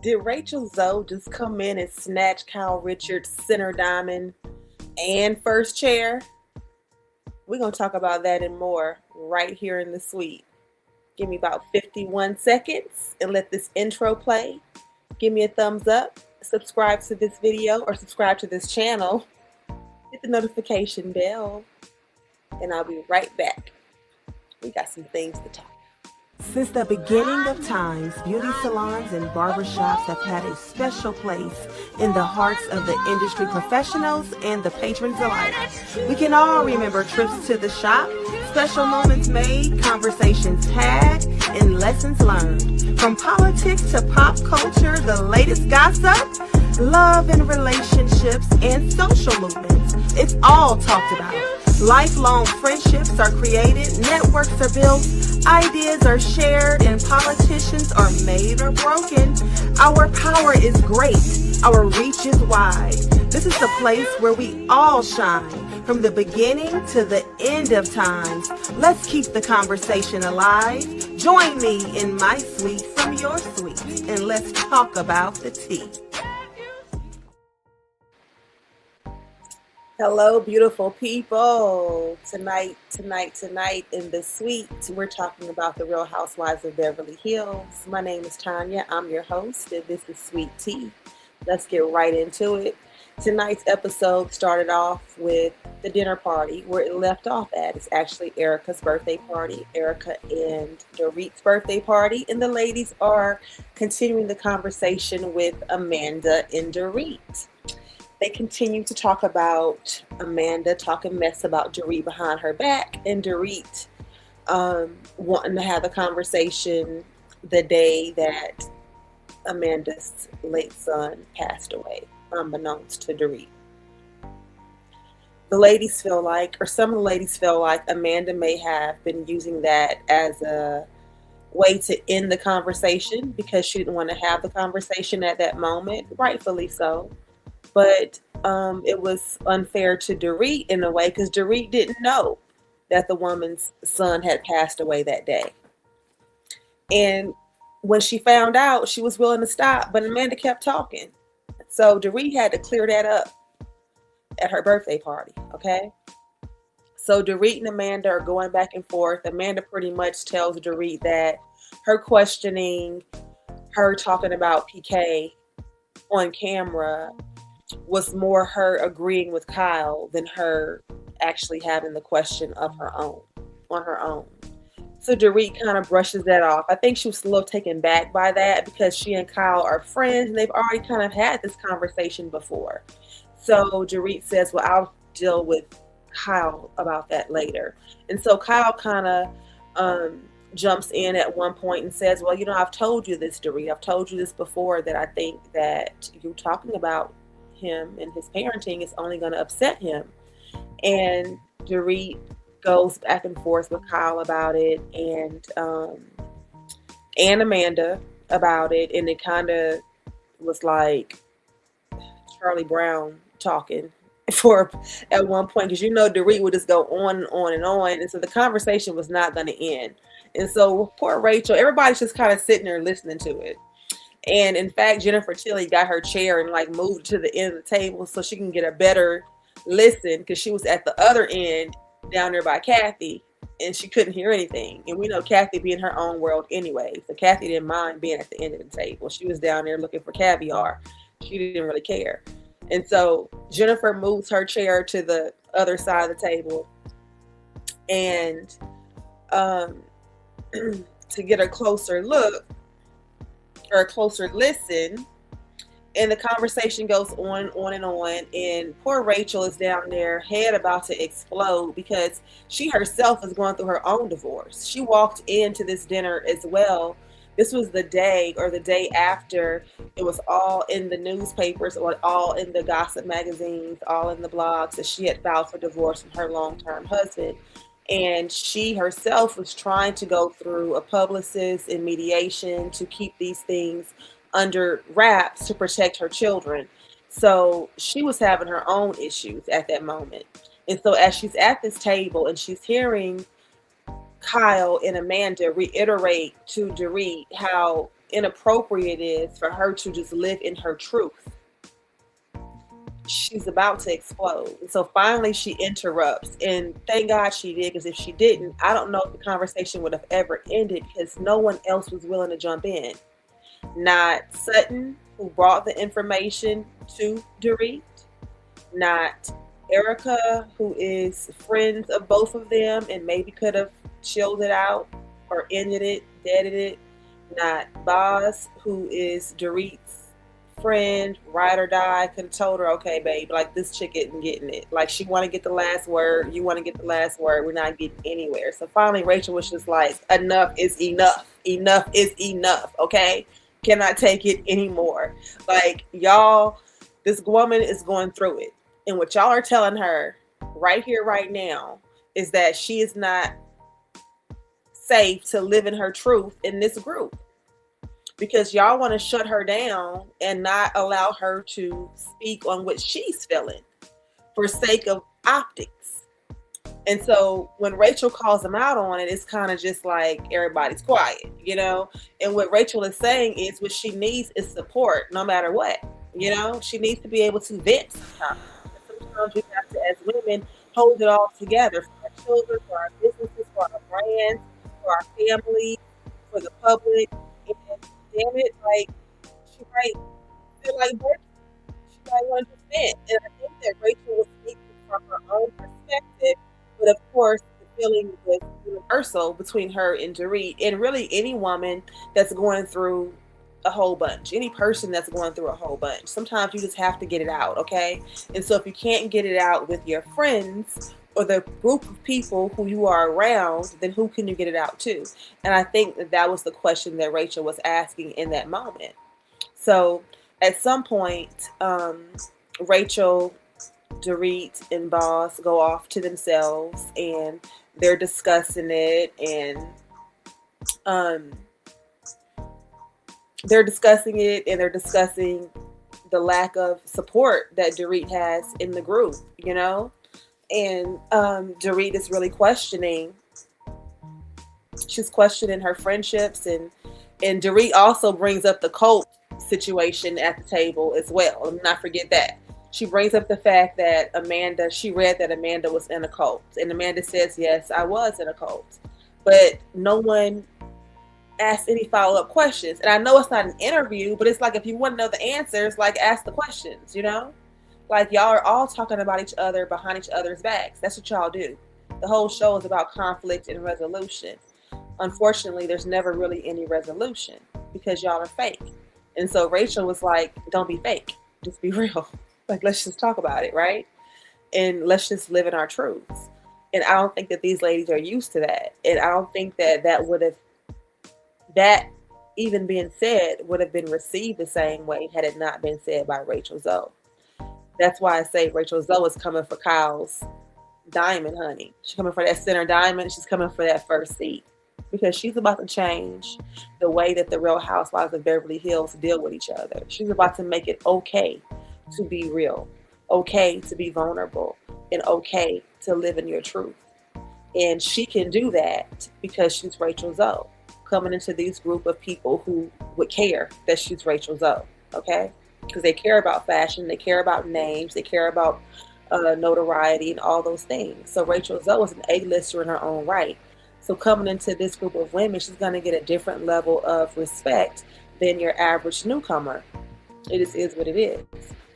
Did Rachel Zoe just come in and snatch Kyle Richards' center diamond and first chair? We're going to talk about that and more right here in the suite. Give me about 51 seconds and let this intro play. Give me a thumbs up, subscribe to this video or subscribe to this channel, hit the notification bell, and I'll be right back. We got some things to talk about. Since the beginning of times, beauty salons and barbershops have had a special place in the hearts of the industry professionals and the patrons alike. We can all remember trips to the shop, special moments made, conversations had, and lessons learned. From politics to pop culture, the latest gossip, love and relationships, and social movements. It's all talked about. Lifelong friendships are created, networks are built, ideas are shared, and politicians are made or broken. Our power is great. Our reach is wide. This is the place where we all shine, from the beginning to the end of times. Let's keep the conversation alive. Join me in my suite from your suite, and let's talk about the tea. Hello, beautiful people. Tonight in the suite, we're talking about the Real Housewives of Beverly Hills. My name is Tanya. I'm your host, and this is Sweet Tea. Let's get right into it. Tonight's episode started off with the dinner party where it left off at. It's actually Erica's birthday party, Erica and Dorit's birthday party, and the ladies are continuing the conversation with Amanda and Dorit. They continue to talk about Amanda talking mess about Dorit behind her back, and Dorit wanting to have a conversation the day that Amanda's late son passed away, unbeknownst to Dorit. The ladies feel like, or some of the ladies feel like, Amanda may have been using that as a way to end the conversation because she didn't want to have the conversation at that moment, rightfully so. But it was unfair to Dorit in a way because Dorit didn't know that the woman's son had passed away that day. And when she found out, she was willing to stop, but Amanda kept talking. So Dorit had to clear that up at her birthday party, okay? So Dorit and Amanda are going back and forth. Amanda pretty much tells Dorit that her questioning, her talking about PK on camera was more her agreeing with Kyle than her actually having the question of her own, on her own. So Dorit kind of brushes that off. I think she was a little taken back by that because she and Kyle are friends and they've already kind of had this conversation before. So Dorit says, well, I'll deal with Kyle about that later. And so Kyle kind of jumps in at one point and says, well, I've told you this, Dorit. I've told you this before, that I think that you talking about him and his parenting is only going to upset him. And Dorit goes back and forth with Kyle about it and Amanda about it, and it kind of was like Charlie Brown talking for at one point, because Dorit would just go on and on and on, and so the conversation was not going to end. And so poor Rachel, everybody's just kind of sitting there listening to it. And in fact, Jennifer Tilly got her chair and moved to the end of the table so she can get a better listen, because she was at the other end down there by Kathy and she couldn't hear anything. And we know Kathy be in her own world anyway. So Kathy didn't mind being at the end of the table. She was down there looking for caviar. She didn't really care. And so Jennifer moves her chair to the other side of the table and to get a closer look or a closer listen, and the conversation goes on and on, and poor Rachel is down there, head about to explode, because she herself is going through her own divorce. She walked into this dinner as well. This was the day after it was all in the newspapers, or all in the gossip magazines, all in the blogs, that she had filed for divorce from her long-term husband. And she herself was trying to go through a publicist and mediation to keep these things under wraps to protect her children. So she was having her own issues at that moment. And so as she's at this table and she's hearing Kyle and Amanda reiterate to Dorit how inappropriate it is for her to just live in her truth. She's about to explode. And so finally she interrupts. And thank God she did, because if she didn't, I don't know if the conversation would have ever ended, because no one else was willing to jump in. Not Sutton, who brought the information to Dorit, not Erica, who is friends of both of them and maybe could have chilled it out or ended it, deaded it, not Boz, who is Dorit's friend, ride or die, could have told her, okay, babe, like this chick isn't getting it. Like she want to get the last word, you want to get the last word, we're not getting anywhere. So finally Rachel was just like, enough is enough. Enough is enough, okay? Cannot take it anymore. Like, y'all, this woman is going through it. And what y'all are telling her right here, right now, is that she is not safe to live in her truth in this group. Because y'all want to shut her down and not allow her to speak on what she's feeling for sake of optics. And so when Rachel calls them out on it, it's kind of just like everybody's quiet, you know? And what Rachel is saying is what she needs is support no matter what, you know? She needs to be able to vent sometimes. Sometimes we have to, as women, hold it all together for our children, for our businesses, for our brands, for our family, for the public. And damn it, like, she might feel like breaking. She might want to vent. And I think that Rachel was speaking from her own perspective, but of course, the feeling was universal between her and Dorit, and really any woman that's going through a whole bunch, any person that's going through a whole bunch. Sometimes you just have to get it out, okay? And so if you can't get it out with your friends or the group of people who you are around, then who can you get it out to? And I think that was the question that Rachel was asking in that moment. So at some point, Rachel, Dorit, and Boss go off to themselves, and they're discussing it, and they're discussing the lack of support that Dorit has in the group, you know? And Dorit is really questioning. She's questioning her friendships, and Dorit also brings up the cult situation at the table as well. Let me not forget that. She brings up the fact that she read that Amanda was in a cult. And Amanda says, yes, I was in a cult. But no one asked any follow-up questions. And I know it's not an interview, but it's like, if you want to know the answers, like, ask the questions, you know? Like, y'all are all talking about each other behind each other's backs. That's what y'all do. The whole show is about conflict and resolution. Unfortunately, there's never really any resolution because y'all are fake. And so Rachel was like, don't be fake. Just be real. Like, let's just talk about it, right? And let's just live in our truths. And I don't think that these ladies are used to that. And I don't think that even being said would have been received the same way had it not been said by Rachel Zoe. That's why I say Rachel Zoe is coming for Kyle's diamond, honey. She's coming for that center diamond. She's coming for that first seat, because she's about to change the way that the Real Housewives of Beverly Hills deal with each other. She's about to make it okay to be real, okay to be vulnerable, and okay to live in your truth. And she can do that because she's Rachel Zoe, coming into this group of people who would care that she's Rachel Zoe, okay? Because they care about fashion, they care about names, they care about notoriety and all those things. So Rachel Zoe is an A-lister in her own right. So coming into this group of women, she's going to get a different level of respect than your average newcomer. It just is what it is.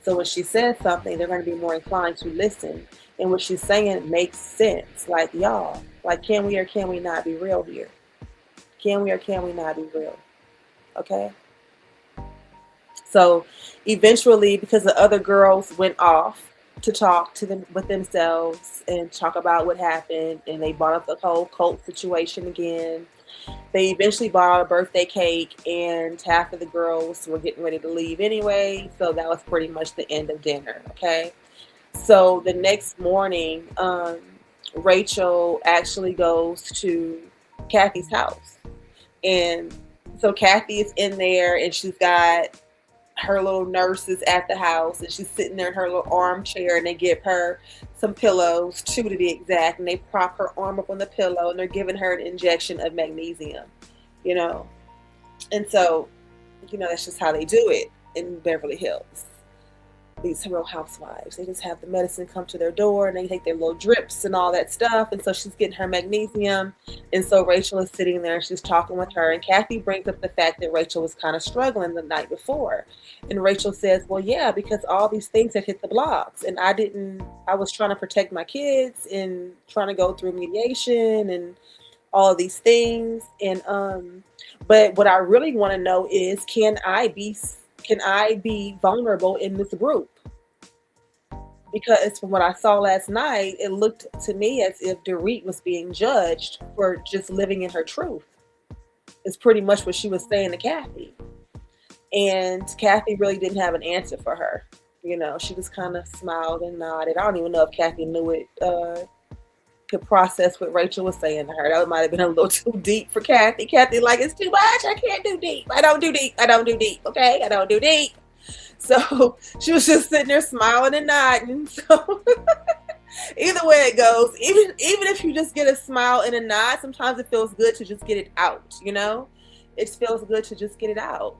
So when she says something, they're going to be more inclined to listen. And what she's saying makes sense. Like, y'all, like, can we or can we not be real here? Can we or can we not be real? Okay? So eventually, because the other girls went off to talk to them with themselves and talk about what happened, and they brought up the whole cult situation again, they eventually bought a birthday cake, and half of the girls were getting ready to leave anyway. So that was pretty much the end of dinner. Okay. So the next morning, Rachel actually goes to Kathy's house. And so Kathy is in there, and she's got her little nurses at the house, and she's sitting there in her little armchair, and they give her some pillows, 2 to be exact, and they prop her arm up on the pillow, and they're giving her an injection of magnesium, you know. And so that's just how they do it in Beverly Hills. These Real Housewives, they just have the medicine come to their door and they take their little drips and all that stuff. And so she's getting her magnesium. And so Rachel is sitting there and she's talking with her. And Kathy brings up the fact that Rachel was kind of struggling the night before. And Rachel says, well, yeah, because all these things had hit the blogs. And I was trying to protect my kids and trying to go through mediation and all of these things. And but what I really want to know is, can I be vulnerable in this group? Because from what I saw last night, it looked to me as if Dorit was being judged for just living in her truth. It's pretty much what she was saying to Kathy. And Kathy really didn't have an answer for her. She just kind of smiled and nodded. I don't even know if Kathy knew it, could process what Rachel was saying to her. That might have been a little too deep for Kathy. Kathy, like, it's too much. I can't do deep. I don't do deep. Okay? I don't do deep. So she was just sitting there smiling and nodding. So either way it goes, even if you just get a smile and a nod, sometimes it feels good to just get it out, It feels good to just get it out.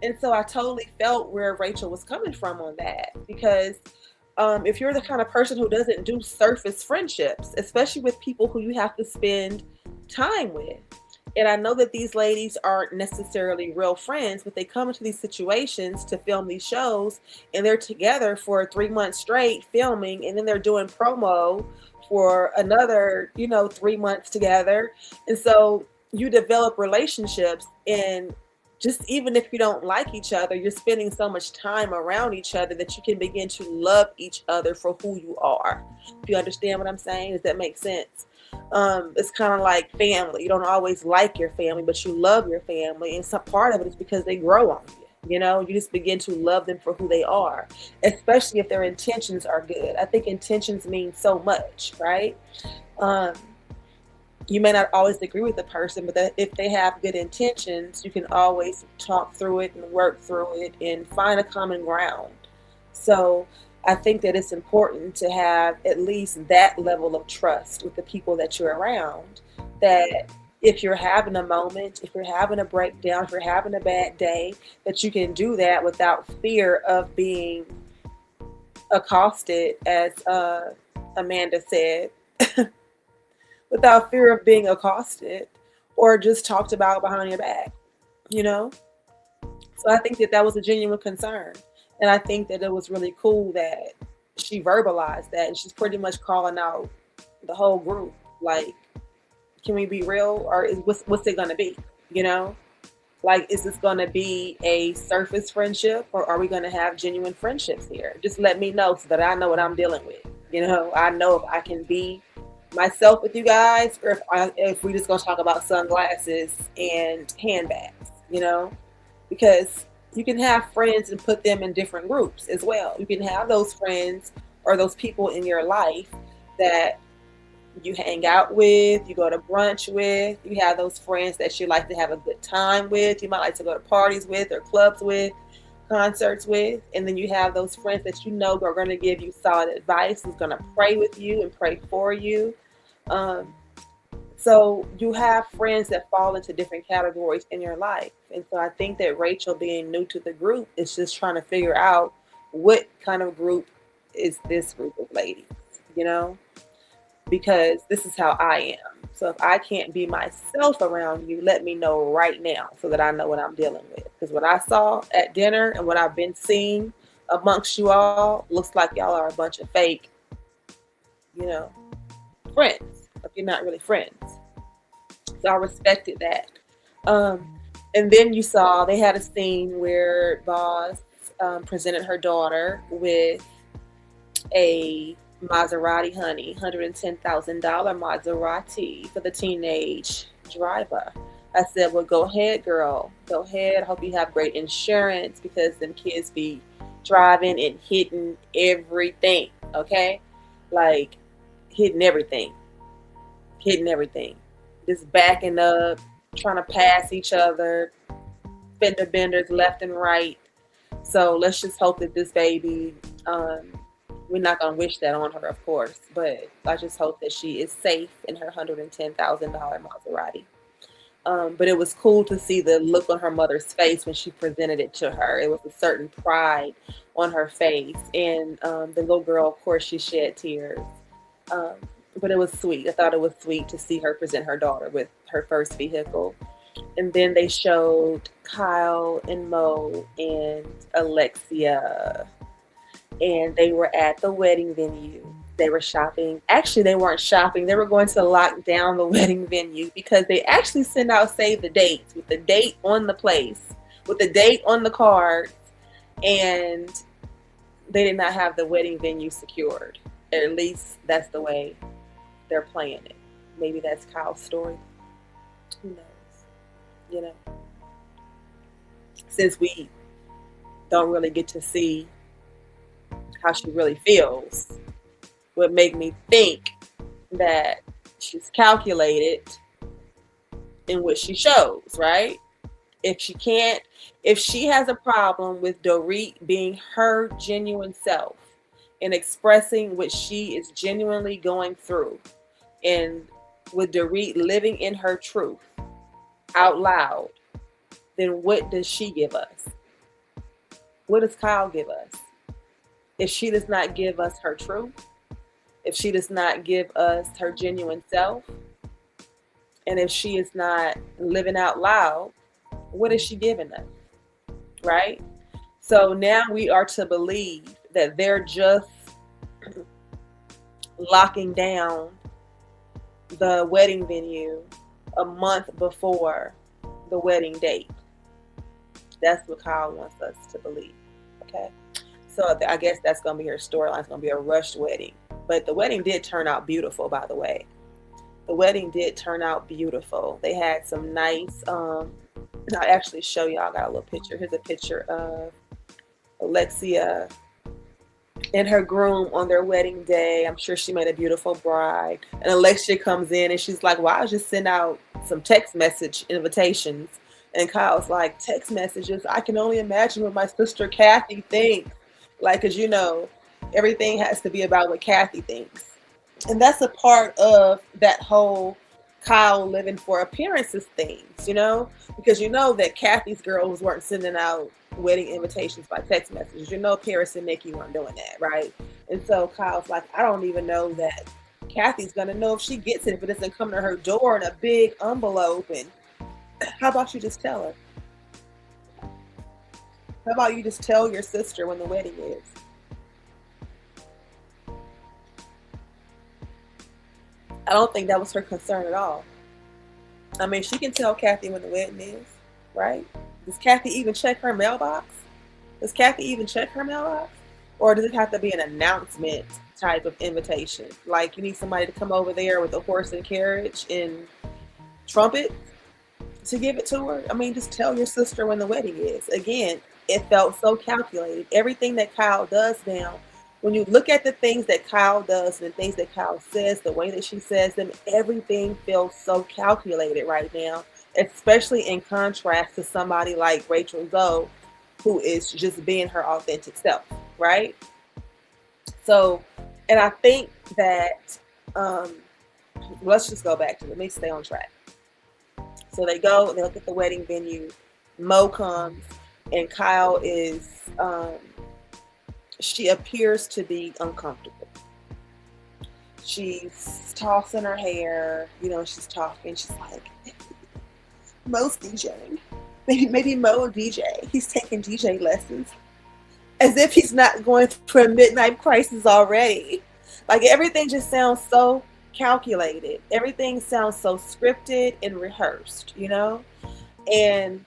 And so I totally felt where Rachel was coming from on that, because if you're the kind of person who doesn't do surface friendships, especially with people who you have to spend time with. And I know that these ladies aren't necessarily real friends, but they come into these situations to film these shows and they're together for 3 months straight filming. And then they're doing promo for another, 3 months together. And so you develop relationships, and just even if you don't like each other, you're spending so much time around each other that you can begin to love each other for who you are. If you understand what I'm saying, does that make sense? It's kind of like family. You don't always like your family, but you love your family. And some part of it is because they grow on you. You just begin to love them for who they are, especially if their intentions are good. I think intentions mean so much, right? You may not always agree with the person, but if they have good intentions, you can always talk through it and work through it and find a common ground. So I think that it's important to have at least that level of trust with the people that you're around, that if you're having a moment, if you're having a breakdown, if you're having a bad day, that you can do that without fear of being accosted, as Amanda said, without fear of being accosted or just talked about behind your back, So I think that was a genuine concern. And I think that it was really cool that she verbalized that, and she's pretty much calling out the whole group. Like, can we be real, or what's it gonna be? Like, is this gonna be a surface friendship, or are we gonna have genuine friendships here? Just let me know so that I know what I'm dealing with. I know if I can be myself with you guys, or if we just gonna talk about sunglasses and handbags. Because you can have friends and put them in different groups as well. You can have those friends or those people in your life that you hang out with, you go to brunch with, you have those friends that you like to have a good time with, you might like to go to parties with or clubs with, concerts with, and then you have those friends that are going to give you solid advice, who's going to pray with you and pray for you. So you have friends that fall into different categories in your life. And so I think that Rachel, being new to the group, is just trying to figure out what kind of group is this group of ladies, because this is how I am. So if I can't be myself around you, let me know right now so that I know what I'm dealing with. Because what I saw at dinner and what I've been seeing amongst you all looks like y'all are a bunch of fake, friends. Like, you're not really friends. So I respected that. And then you saw they had a scene where Boss presented her daughter with a Maserati, honey, $110,000 Maserati for the teenage driver. I said, well, go ahead, girl. Go ahead. I hope you have great insurance, because them kids be driving and hitting everything, okay? Like, hitting everything. Just backing up, trying to pass each other, fender benders left and right. So let's just hope that this baby, we're not going to wish that on her, of course, but I just hope that she is safe in her $110,000 Maserati. But it was cool to see the look on her mother's face when she presented it to her. It was a certain pride on her face. And the little girl, of course, she shed tears. Um, but it was sweet. I thought it was sweet to see her present her daughter with her first vehicle. And then they showed Kyle and Mo and Alexia, and they were at the wedding venue. They were shopping. Actually, they weren't shopping. They were going to lock down the wedding venue because they actually sent out save the dates with the date on the place, with the date on the card, and they did not have the wedding venue secured. At least that's the way they're playing it. Maybe that's Kyle's story. Who knows? You know, since we don't really get to see how she really feels, would make me think that she's calculated in what she shows, right? If she has a problem with Dorit being her genuine self and expressing what she is genuinely going through, and with Dorit living in her truth out loud, then what does she give us? What does Kyle give us? If she does not give us her truth, if she does not give us her genuine self, and if she is not living out loud, what is she giving us? Right? So now we are to believe that they're just locking down the wedding venue a month before the wedding date. That's what Kyle wants us to believe. Okay? So I guess that's going to be her storyline. It's going to be a rushed wedding. But the wedding did turn out beautiful, by the way. The wedding did turn out beautiful. They had some nice, I'll actually show y'all. I got a little picture. Here's a picture of Alexia and her groom on their wedding day. I'm sure she made a beautiful bride. And Alexia comes in and she's like, well, I was just sending out some text message invitations. And Kyle's like, text messages? I can only imagine what my sister Kathy thinks. Like, because you know, everything has to be about what Kathy thinks. And that's a part of that whole Kyle living for appearances things, you know? Because you know that Kathy's girls weren't sending out wedding invitations by text messages. You know Paris and Nikki weren't doing that, right? And so Kyle's like, I don't even know that Kathy's going to know if she gets it, if it doesn't come to her door in a big envelope. And how about you just tell her? How about you just tell your sister when the wedding is? I don't think that was her concern at all. I mean, she can tell Kathy when the wedding is, right? Does Kathy even check her mailbox? Or does it have to be an announcement type of invitation? Like you need somebody to come over there with a horse and carriage and trumpet to give it to her? I mean, just tell your sister when the wedding is. Again, it felt so calculated. Everything that Kyle does now, when you look at the things that Kyle does and the things that Kyle says, the way that she says them, everything feels so calculated right now, especially in contrast to somebody like Rachel Zoe, who is just being her authentic self, right? So, and I think that, let's just go back to it. Let me stay on track. So they go, they look at the wedding venue. Mo comes, and Kyle is, she appears to be uncomfortable. She's tossing her hair, you know, she's talking. She's like, Mo's DJing. Maybe Mo DJ. He's taking DJ lessons. As if he's not going through a midnight crisis already. Like everything just sounds so calculated. Everything sounds so scripted and rehearsed, you know? And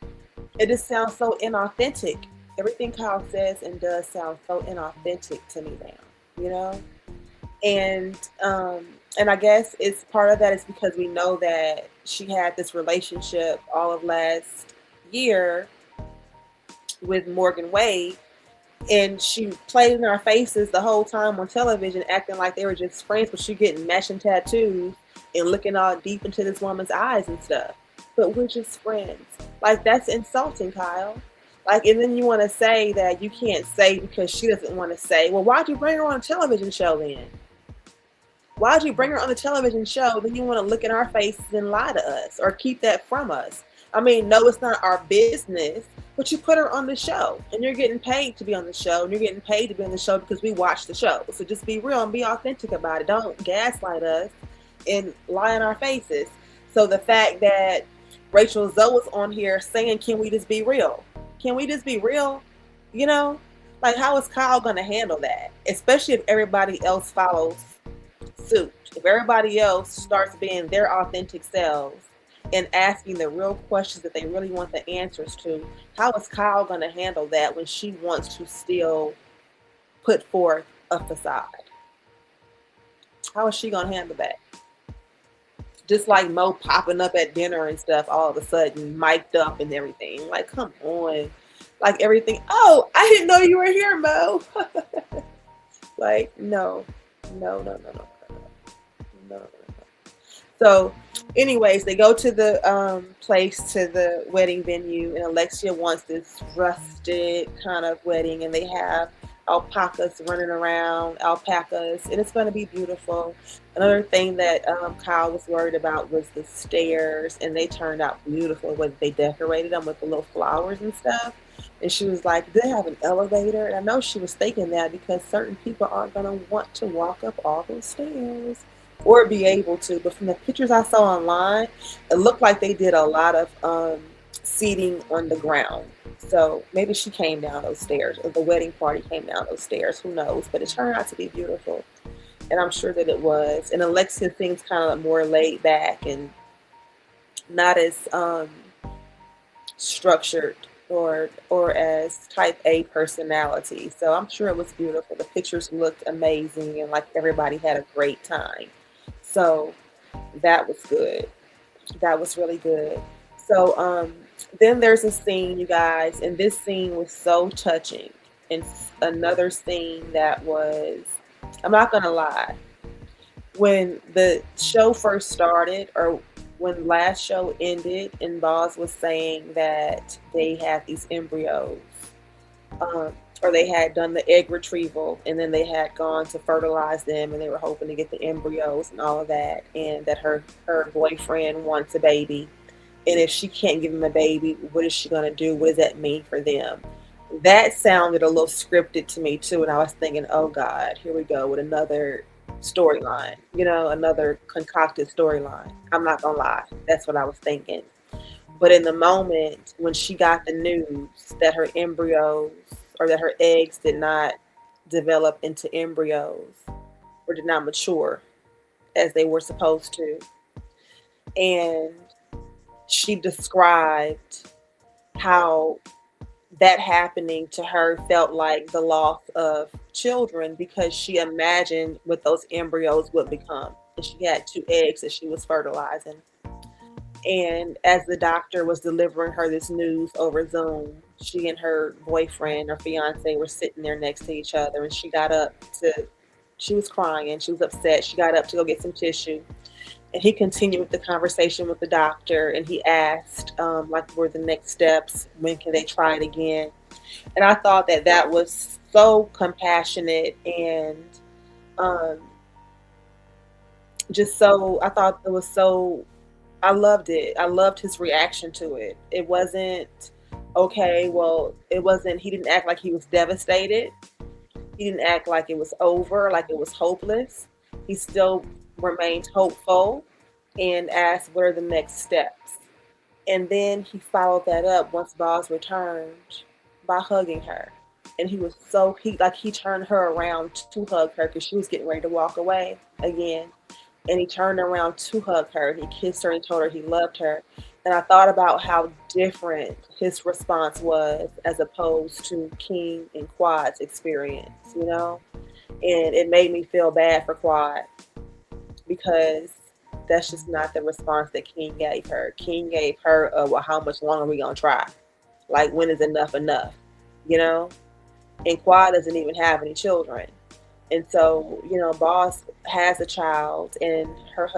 it just sounds so inauthentic. Everything Kyle says and does sounds so inauthentic to me now, you know? And I guess it's part of that is because we know that she had this relationship all of last year with Morgan Wade, and she played in our faces the whole time on television, acting like they were just friends, but she getting matching tattoos and looking all deep into this woman's eyes and stuff. But we're just friends. Like, that's insulting, Kyle. Like, and then you want to say that you can't say because she doesn't want to say. Well, why'd you bring her on a television show then? Why'd you bring her on the television show? Then you want to look in our faces and lie to us or keep that from us. I mean, no, it's not our business, but you put her on the show and you're getting paid to be on the show and you're getting paid to be on the show because we watch the show. So just be real and be authentic about it. Don't gaslight us and lie in our faces. So the fact that Rachel Zoe was on here saying, can we just be real? Can we just be real? You know, like how is Kyle going to handle that? Especially if everybody else follows suit. If everybody else starts being their authentic selves and asking the real questions that they really want the answers to, how is Kyle going to handle that when she wants to still put forth a facade? How is she going to handle that? Just like Mo popping up at dinner and stuff all of a sudden, mic'd up and everything. Like, come on. Like everything. Oh, I didn't know you were here, Mo. Like, no. So, anyways, they go to the place, to the wedding venue, and Alexia wants this rustic kind of wedding, and they have alpacas running around, and it's going to be beautiful. Another thing that Kyle was worried about was the stairs, and they turned out beautiful when they decorated them with the little flowers and stuff. And she was like, do they have an elevator? And I know she was thinking that because certain people aren't going to want to walk up all those stairs or be able to. But from the pictures I saw online, it looked like they did a lot of seating on the ground. So maybe she came down those stairs, or the wedding party came down those stairs. Who knows? But it turned out to be beautiful. And I'm sure that it was. And Alexia seems kind of more laid back and not as structured or as type A personality. So I'm sure it was beautiful. The pictures looked amazing and like everybody had a great time. So that was good. That was really good. So then there's a scene, you guys, and this scene was so touching. And another scene that was, I'm not gonna lie, when the show first started, or when last show ended, and Boz was saying that they had these embryos, or they had done the egg retrieval, and then they had gone to fertilize them, and they were hoping to get the embryos and all of that, and that her boyfriend wants a baby, and if she can't give him a baby, what is she going to do? What does that mean for them? That sounded a little scripted to me too, and I was thinking, oh God, here we go with another storyline, another concocted storyline. I'm not gonna lie, that's what I was thinking. But in the moment when she got the news that her embryos, or that her eggs did not develop into embryos, or did not mature as they were supposed to, and she described how that happening to her felt like the loss of children, because she imagined what those embryos would become. And she had 2 eggs that she was fertilizing. And as the doctor was delivering her this news over Zoom, she and her boyfriend or fiance were sitting there next to each other, and she was crying, she was upset. She got up to go get some tissue. And he continued with the conversation with the doctor, and he asked, what were the next steps? When can they try it again? And I thought that was so compassionate, and I thought it was so, I loved it. I loved his reaction to it. It wasn't, okay, well, he didn't act like he was devastated. He didn't act like it was over, like it was hopeless. He still remained hopeful and asked, what are the next steps? And then he followed that up once Boz returned by hugging her. And he turned her around to hug her because she was getting ready to walk away again. And he turned around to hug her. He kissed her and told her he loved her. And I thought about how different his response was as opposed to King and Quad's experience, And it made me feel bad for Quad, because that's just not the response that King gave her. King gave her, well, how much longer are we going to try? Like, when is enough? And Quad doesn't even have any children. And so, Boss has a child, and her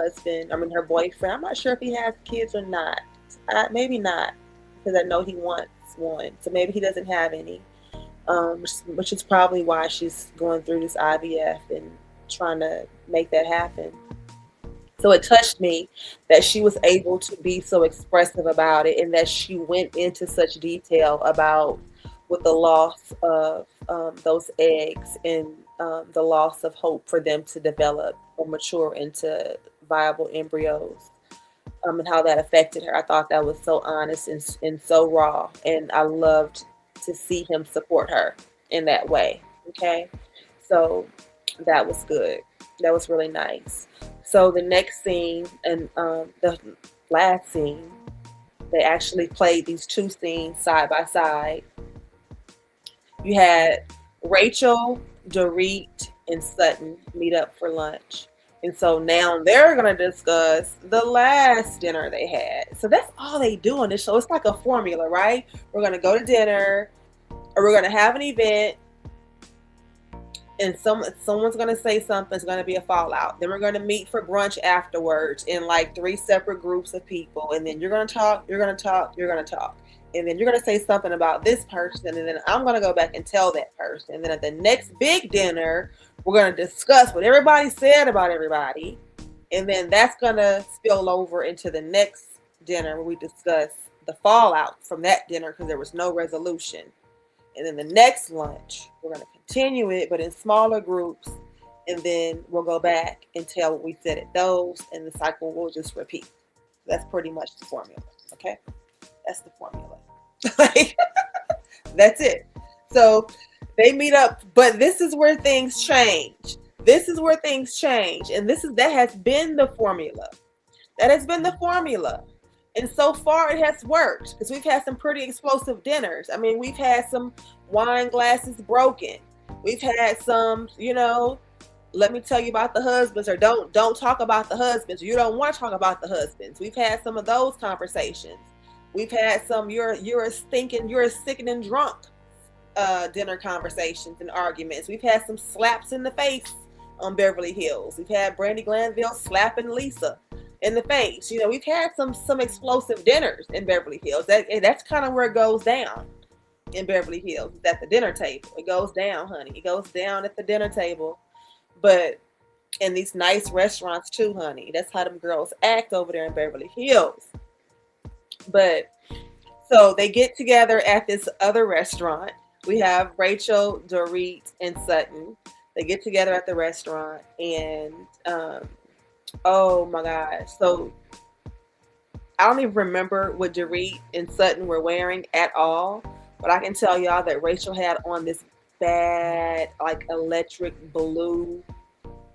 boyfriend, I'm not sure if he has kids or not. Maybe not, because I know he wants one. So maybe he doesn't have any, which is probably why she's going through this IVF and trying to make that happen. So it touched me that she was able to be so expressive about it, and that she went into such detail about with the loss of those eggs, and the loss of hope for them to develop or mature into viable embryos, and how that affected her. I thought that was so honest and so raw, and I loved to see him support her in that way. Okay, so that was good. That was really nice. So the next scene and the last scene, they actually played these two scenes side by side. You had Rachel, Dorit, and Sutton meet up for lunch. And so now they're going to discuss the last dinner they had. So that's all they do on this show. It's like a formula, right? We're going to go to dinner, or we're going to have an event, and someone's going to say something. It's going to be a fallout. Then we're going to meet for brunch afterwards in like 3 separate groups of people. And then you're going to talk, you're going to talk, you're going to talk. And then you're going to say something about this person. And then I'm going to go back and tell that person. And then at the next big dinner, we're going to discuss what everybody said about everybody. And then that's going to spill over into the next dinner where we discuss the fallout from that dinner because there was no resolution. And then the next lunch, we're going to continue it, but in smaller groups. And then we'll go back and tell what we said at those. And the cycle will just repeat. That's pretty much the formula. Okay? That's the formula. That's it. So they meet up, but this is where things change. This is where things change. And that has been the formula. That has been the formula. And so far it has worked because we've had some pretty explosive dinners. I mean, we've had some wine glasses broken. We've had some, let me tell you about the husbands, or don't talk about the husbands. You don't want to talk about the husbands. We've had some of those conversations. We've had some you're a sickening drunk dinner conversations and arguments. We've had some slaps in the face on Beverly Hills. We've had Brandy Glanville slapping Lisa in the face. We've had some explosive dinners in Beverly Hills. That's kind of where it goes down in Beverly Hills. It's at the dinner table. It goes down, honey. It goes down at the dinner table. But in these nice restaurants too, honey. That's how them girls act over there in Beverly Hills. But so they get together at this other restaurant. We have Rachel, Dorit, and Sutton. They get together at the restaurant, and oh my gosh. So I don't even remember what Dorit and Sutton were wearing at all, but I can tell y'all that Rachel had on this bad, like electric blue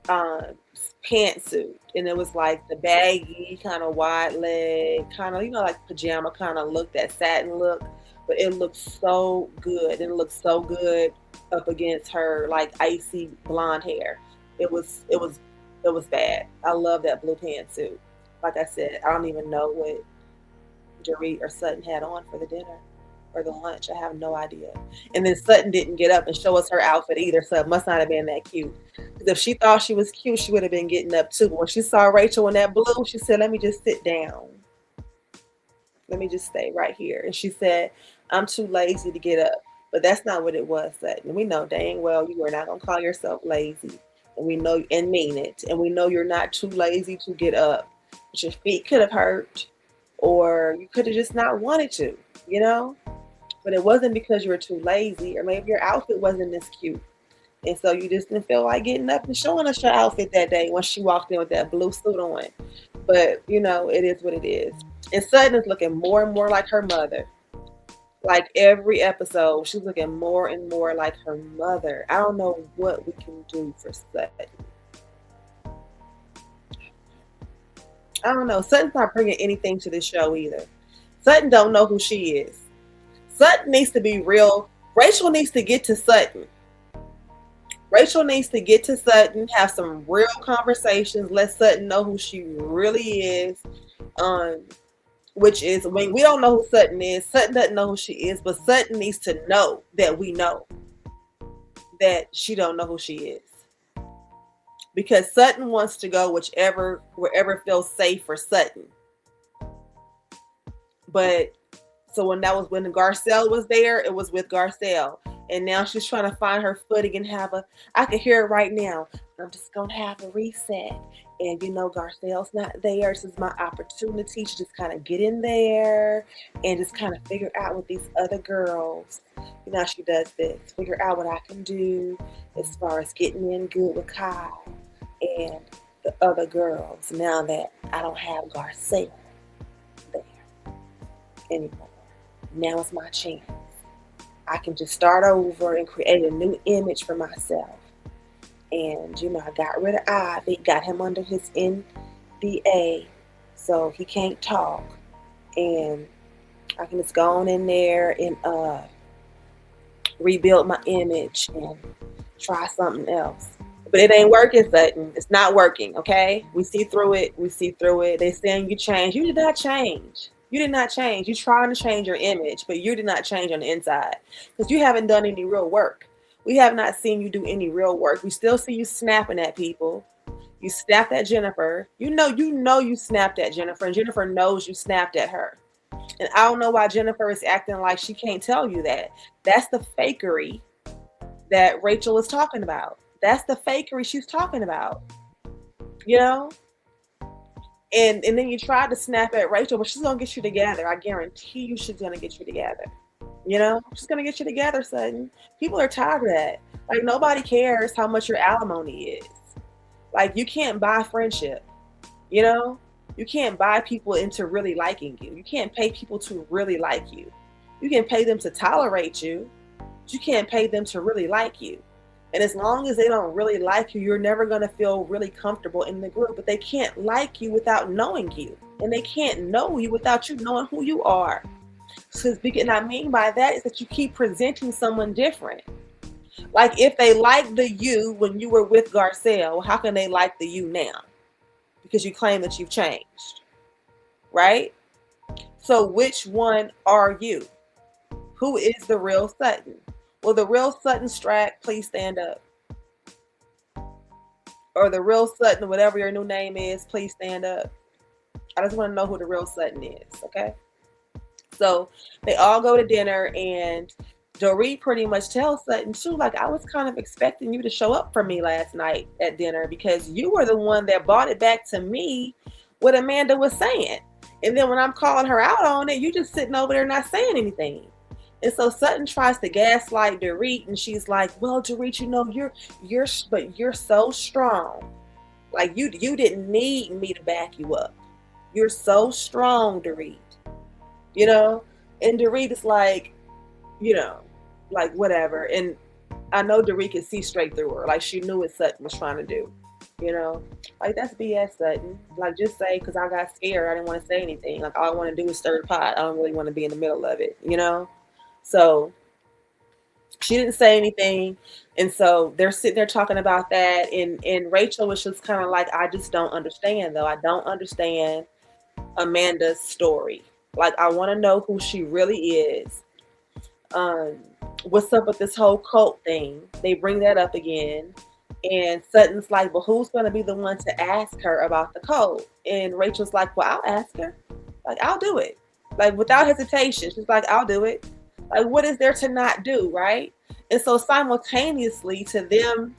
pantsuit, and it was like the baggy kind of wide leg, kind of like pajama kind of look, that satin look, but it looked so good. It looked so good up against her like icy blonde hair. It was bad. I love that blue pantsuit. Like I said, I don't even know what Dorit or Sutton had on for the dinner or the lunch. I have no idea. And then Sutton didn't get up and show us her outfit either, so it must not have been that cute. Because if she thought she was cute, she would have been getting up too. But when she saw Rachel in that blue, she said, "Let me just sit down. Let me just stay right here." And she said, "I'm too lazy to get up." But that's not what it was, Sutton. And we know dang well you are not going to call yourself lazy. And we know and mean it. And we know you're not too lazy to get up. But your feet could have hurt, or you could have just not wanted to, But it wasn't because you were too lazy, or maybe your outfit wasn't this cute. And so you just didn't feel like getting up and showing us your outfit that day when she walked in with that blue suit on. But, it is what it is. And Sutton is looking more and more like her mother. Like every episode, she's looking more and more like her mother. I don't know what we can do for Sutton. I don't know. Sutton's not bringing anything to this show either. Sutton don't know who she is. Sutton needs to be real. Rachel needs to get to Sutton. Rachel needs to get to Sutton, have some real conversations, let Sutton know who she really is. Which is, we don't know who Sutton is. Sutton doesn't know who she is, but Sutton needs to know that we know that she don't know who she is. Because Sutton wants to go wherever feels safe for Sutton. But so when Garcelle was there, it was with Garcelle. And now she's trying to find her footing and have a, I can hear it right now. I'm just going to have a reset. And Garcelle's not there. This is my opportunity to just kind of get in there and just kind of figure out with these other girls. She does this, figure out what I can do as far as getting in good with Kyle and the other girls now that I don't have Garcelle there anymore. Now it's my chance. I can just start over and create a new image for myself. And, I got rid of Ivy, got him under his NDA, so he can't talk. And I can just go on in there and rebuild my image and try something else. But it ain't working, Sutton. It's not working, okay? We see through it. They saying you changed. You did not change. You're trying to change your image, but you did not change on the inside because you haven't done any real work. We have not seen you do any real work. We still see you snapping at people. You snapped at Jennifer. You know you snapped at Jennifer, and Jennifer knows you snapped at her. And I don't know why Jennifer is acting like she can't tell you that. That's the fakery that Rachel is talking about. That's the fakery she's talking about. And then you tried to snap at Rachel, but she's going to get you together. I guarantee you she's going to get you together. She's going to get you together, Sutton. People are tired of that. Like, nobody cares how much your alimony is. Like, you can't buy friendship. You can't buy people into really liking you. You can't pay people to really like you. You can pay them to tolerate you, but you can't pay them to really like you. And as long as they don't really like you, you're never going to feel really comfortable in the group. But they can't like you without knowing you. And they can't know you without you knowing who you are. So, and I mean by that is that you keep presenting someone different. Like, if they liked the you when you were with Garcelle, how can they like the you now? Because you claim that you've changed. Right? So which one are you? Who is the real Sutton? Will the real Sutton Strack please stand up? Or the real Sutton, whatever your new name is, please stand up. I just want to know who the real Sutton is, okay? So they all go to dinner, and Dorit pretty much tells Sutton too, like, I was kind of expecting you to show up for me last night at dinner because you were the one that brought it back to me what Amanda was saying. And then when I'm calling her out on it, you just sitting over there not saying anything. And so Sutton tries to gaslight Dorit, and she's like, well, Dorit, you're so strong. Like, you didn't need me to back you up. You're so strong, Dorit. And Dorit is like, like, whatever. And I know Dorit could see straight through her. Like, she knew what Sutton was trying to do. Like, that's BS, Sutton. Like, just say, because I got scared, I didn't want to say anything. Like, all I want to do is stir the pot. I don't really want to be in the middle of it, So she didn't say anything. And so they're sitting there talking about that. And Rachel was just kind of like, I just don't understand, though. I don't understand Amanda's story. Like, I want to know who she really is. What's up with this whole cult thing? They bring that up again. And Sutton's like, well, who's going to be the one to ask her about the cult? And Rachel's like, well, I'll ask her. Like, I'll do it. Like, without hesitation. She's like, I'll do it. Like, what is there to not do, right? And so simultaneously to them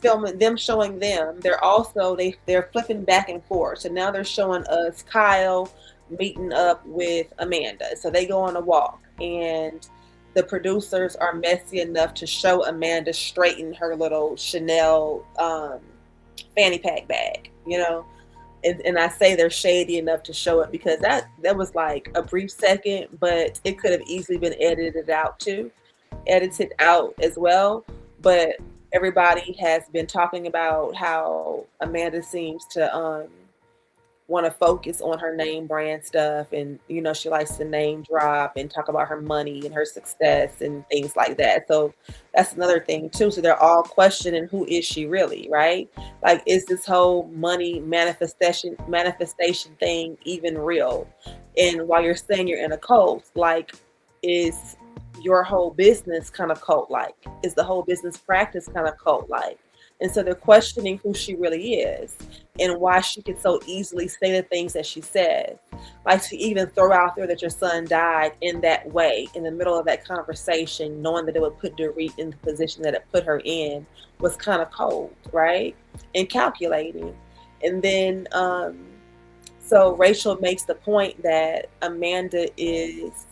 filming, them showing them, they're flipping back and forth. So now they're showing us Kyle meeting up with Amanda. So they go on a walk, and the producers are messy enough to show Amanda straighten her little Chanel fanny pack bag, And I say they're shady enough to show it because that was like a brief second, but it could have easily been edited out as well. But everybody has been talking about how Amanda seems to want to focus on her name brand stuff, and she likes to name drop and talk about her money and her success and things like that. So that's another thing too. So they're all questioning, who is she really, right? Like, is this whole money manifestation thing even real? And while you're saying you're in a cult, like, is your whole business kind of cult like? Is the whole business practice kind of cult like? And so they're questioning who she really is and why she could so easily say the things that she says. Like to even throw out there that your son died in that way, in the middle of that conversation, knowing that it would put Dorit in the position that it put her in, was kind of cold, right? And calculating. And then, so Rachel makes the point that Amanda is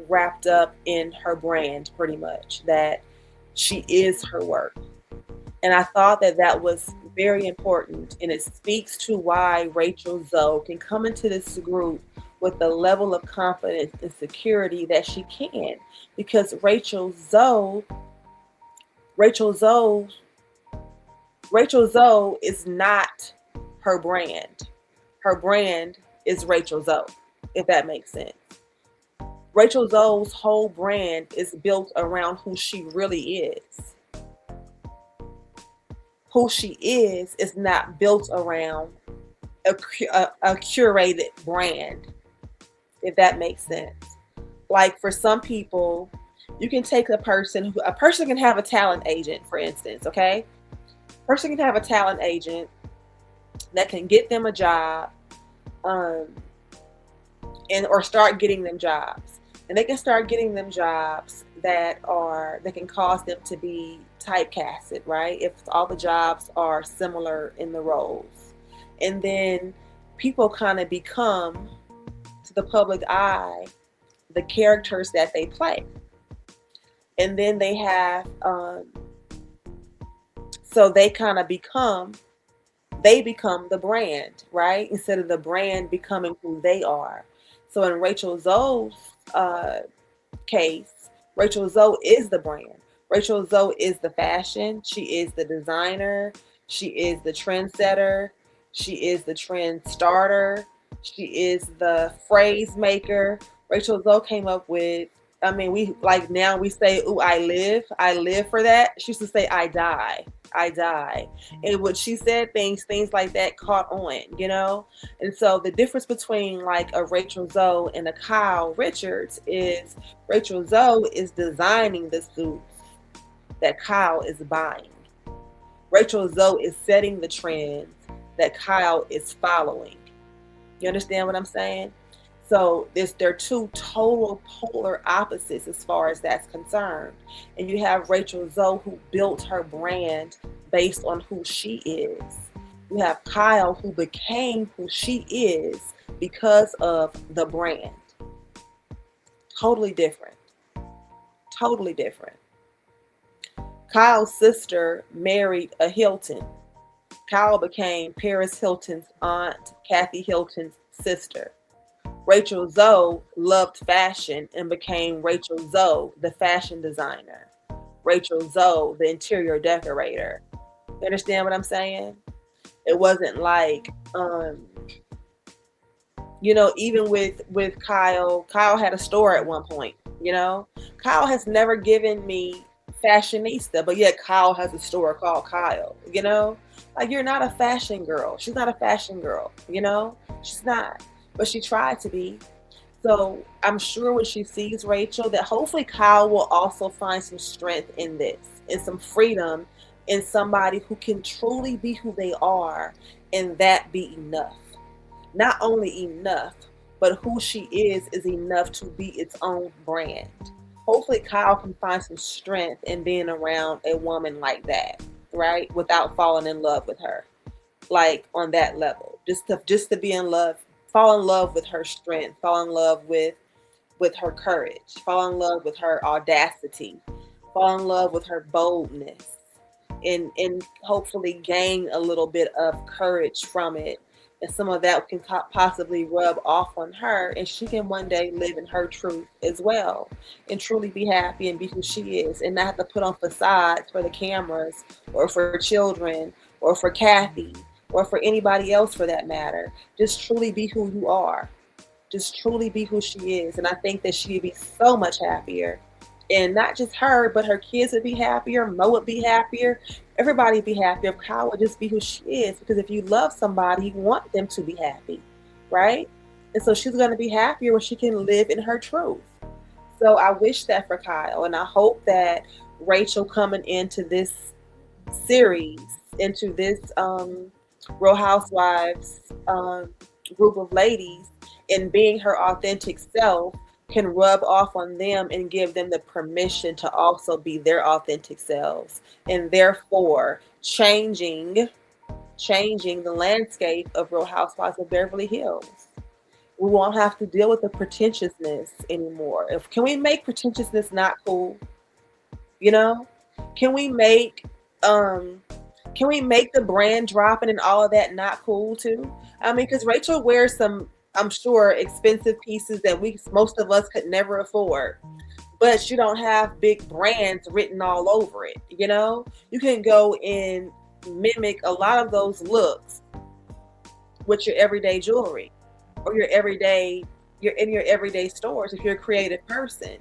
wrapped up in her brand pretty much, that she is her work. And I thought that that was very important, and it speaks to why Rachel Zoe can come into this group with the level of confidence and security that she can, because Rachel Zoe is not her brand. Her brand is Rachel Zoe, if that makes sense. Rachel Zoe's whole brand is built around who she really is. Who she is not built around a curated brand, if that makes sense. Like for some people, you can take a person can have a talent agent, for instance, okay? A person can have a talent agent that can get them a job, or start getting them jobs. And they can start getting them jobs that can cause them to be typecasted, right? If all the jobs are similar in the roles. And then people kind of become, to the public eye, the characters that they play. And then they have, so they kind of become the brand, right? Instead of the brand becoming who they are. So in Rachel Zoe's case, Rachel Zoe is the brand. Rachel Zoe is the fashion. She is the designer. She is the trendsetter. She is the trend starter. She is the phrase maker. Rachel Zoe came up with, now we say, "Ooh, I live for that." She used to say, "I die. And when she said things like that caught on, And so the difference between like a Rachel Zoe and a Kyle Richards is Rachel Zoe is designing the suits that Kyle is buying. Rachel Zoe is setting the trends that Kyle is following. You understand what I'm saying? So they're two total polar opposites as far as that's concerned. And you have Rachel Zoe, who built her brand based on who she is. You have Kyle, who became who she is because of the brand. Totally different. Totally different. Kyle's sister married a Hilton. Kyle became Paris Hilton's aunt, Kathy Hilton's sister. Rachel Zoe loved fashion and became Rachel Zoe, the fashion designer. Rachel Zoe, the interior decorator. You understand what I'm saying? It wasn't like, even with Kyle had a store at one point, Kyle has never given me fashionista, but yet Kyle has a store called Kyle, Like, you're not a fashion girl. She's not a fashion girl, She's not. But she tried to be. So I'm sure when she sees Rachel, that hopefully Kyle will also find some strength in this and some freedom in somebody who can truly be who they are, and that be enough. Not only enough, but who she is enough to be its own brand. Hopefully Kyle can find some strength in being around a woman like that, right? Without falling in love with her, like on that level, just to be in love. Fall in love with her strength, fall in love with her courage, fall in love with her audacity, fall in love with her boldness, and hopefully gain a little bit of courage from it. And some of that can possibly rub off on her, and she can one day live in her truth as well and truly be happy and be who she is, and not have to put on facades for the cameras or for children or for Kathy or for anybody else for that matter. Just truly be who you are. Just truly be who she is. And I think that she'd be so much happier. And not just her, but her kids would be happier. Mo would be happier. Everybody would be happier if Kyle would just be who she is. Because if you love somebody, you want them to be happy, right? And so she's going to be happier when she can live in her truth. So I wish that for Kyle. And I hope that Rachel coming into this series, into this Real Housewives group of ladies, and being her authentic self can rub off on them and give them the permission to also be their authentic selves, and therefore changing the landscape of Real Housewives of Beverly Hills. We won't have to deal with the pretentiousness anymore. If can we make pretentiousness not cool? You know, can we make um can we make the brand dropping and all of that not cool too? I mean, because Rachel wears some, I'm sure, expensive pieces that we most of us could never afford, but you don't have big brands written all over it. You know, you can go and mimic a lot of those looks with your everyday jewelry, or you're in your everyday stores if you're a creative person.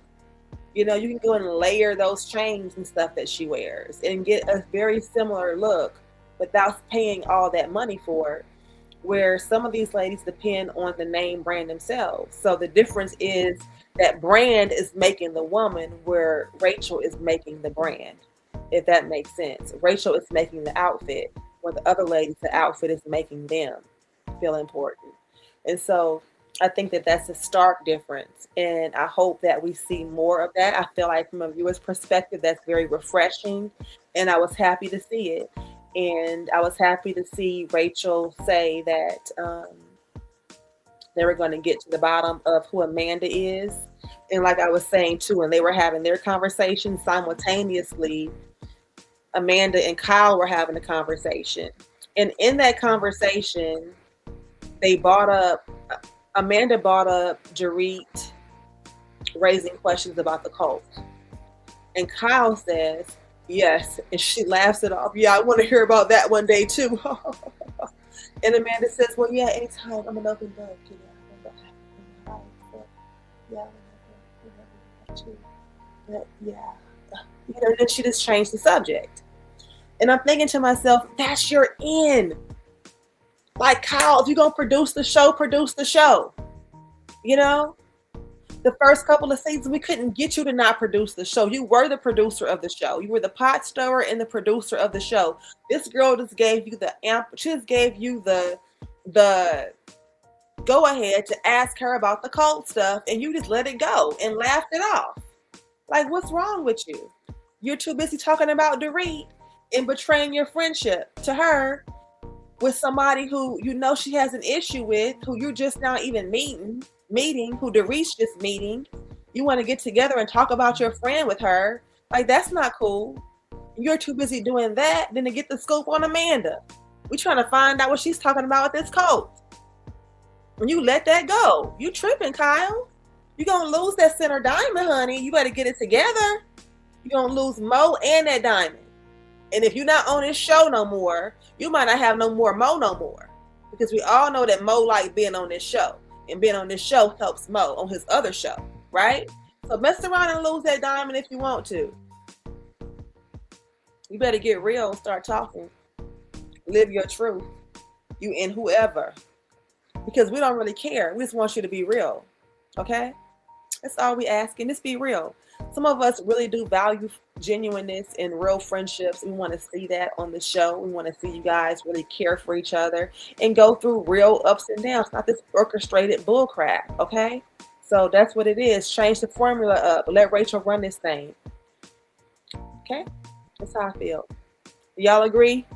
You know, you can go and layer those chains and stuff that she wears and get a very similar look without paying all that money for it. Where some of these ladies depend on the name brand themselves. So the difference is that brand is making the woman, where Rachel is making the brand, if that makes sense. Rachel is making the outfit, where the other ladies, the outfit is making them feel important. And so I think that that's a stark difference. And I hope that we see more of that. I feel like from a viewer's perspective, that's very refreshing. And I was happy to see it. And I was happy to see Rachel say that they were going to get to the bottom of who Amanda is. And like I was saying too, when they were having their conversation simultaneously, Amanda and Kyle were having a conversation. And in that conversation, they brought up, Amanda brought up Dorit raising questions about the cult. And Kyle says, yes. And she laughs it off. Yeah, I want to hear about that one day too. And Amanda says, well, yeah, anytime I'm an open book. You know, I don't have to, yeah, whenever, too. But yeah. You know, then she just changed the subject. And I'm thinking to myself, that's your in. Like, Kyle, if you're going to produce the show, produce the show. You know? The first couple of seasons, we couldn't get you to not produce the show. You were the producer of the show. You were the pot stirrer and the producer of the show. This girl just gave you the amp. She just gave you the go ahead to ask her about the cult stuff, and you just let it go and laughed it off. Like, what's wrong with you? You're too busy talking about Dorit and betraying your friendship to her with somebody who you know she has an issue with, who you're just now even meeting, who Dorit's just meeting. You want to get together and talk about your friend with her. Like, that's not cool. You're too busy doing that than to get the scoop on Amanda. We're trying to find out what she's talking about with this cult. When you let that go, you tripping, Kyle. You're going to lose that center diamond, honey. You better get it together. You're going to lose Mo and that diamond. And if you're not on this show no more, you might not have no more Mo no more. Because we all know that Mo like being on this show. And being on this show helps Mo on his other show, right? So mess around and lose that diamond if you want to. You better get real and start talking. Live your truth. You and whoever. Because we don't really care. We just want you to be real. Okay? That's all we asking. Just be real. Some of us really do value genuineness and real friendships. We want to see that on the show. We want to see you guys really care for each other and go through real ups and downs, not this orchestrated bull crap, okay? So that's what it is. Change the formula up. Let Rachel run this thing. Okay? That's how I feel. Do y'all agree?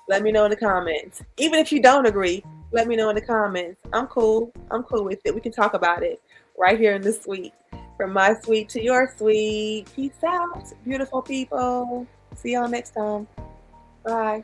Let me know in the comments. Even if you don't agree, let me know in the comments. I'm cool. I'm cool with it. We can talk about it right here in this suite. From my suite to your suite. Peace out, beautiful people. See y'all next time. Bye.